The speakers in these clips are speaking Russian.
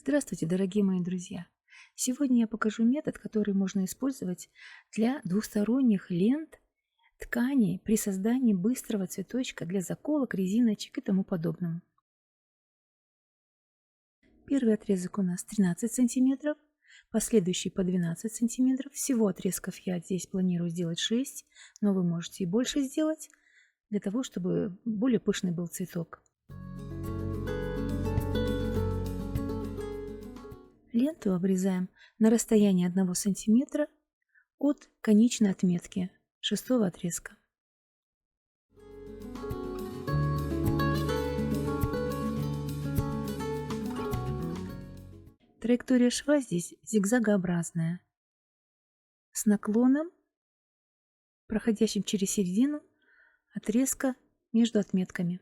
Здравствуйте, дорогие мои друзья! Сегодня я покажу метод, который можно использовать для двусторонних лент тканей при создании быстрого цветочка для заколок, резиночек и тому подобного. Первый отрезок у нас 13 сантиметров, последующий по 12 сантиметров. Всего отрезков я здесь планирую сделать 6, но вы можете и больше сделать, для того, чтобы более пышный был цветок. Ленту обрезаем на расстоянии 1 сантиметра от конечной отметки 6-го отрезка. Траектория шва здесь зигзагообразная, с наклоном, проходящим через середину отрезка между отметками.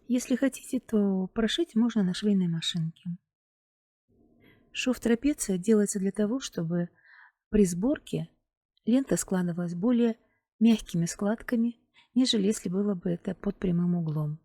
Если хотите, то прошить можно на швейной машинке. Шов трапеция делается для того, чтобы при сборке лента складывалась более мягкими складками, нежели если было бы это под прямым углом.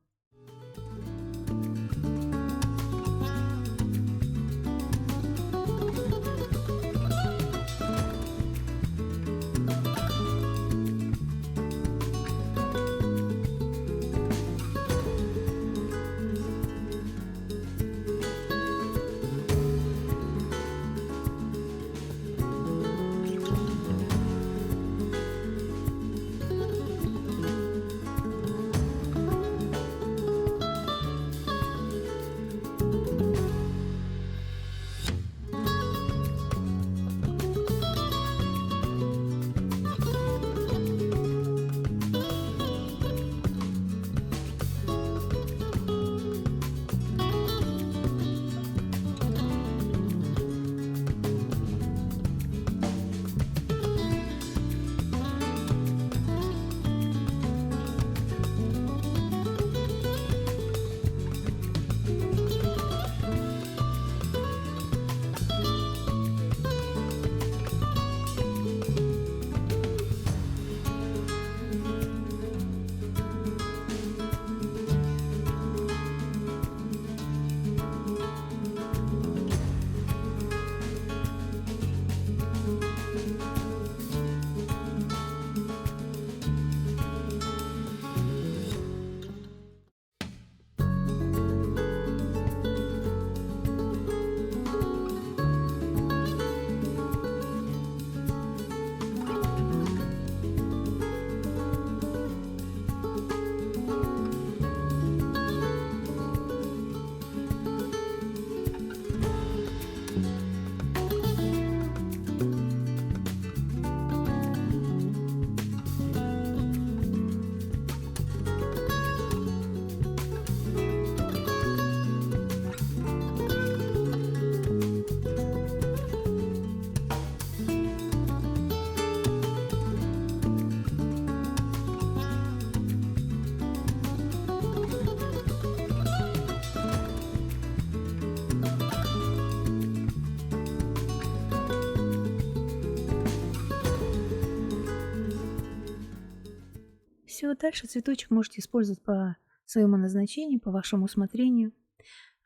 Все, дальше цветочек можете использовать по своему назначению, по вашему усмотрению.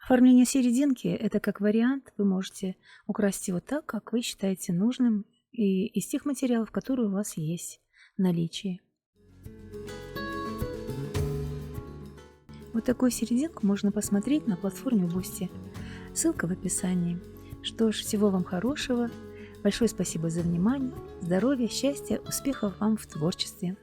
Оформление серединки – это как вариант. Вы можете украсить его так, как вы считаете нужным, и из тех материалов, которые у вас есть в наличии. Вот такую серединку можно посмотреть на платформе Boosty. Ссылка в описании. Что ж, всего вам хорошего. Большое спасибо за внимание. Здоровья, счастья, успехов вам в творчестве.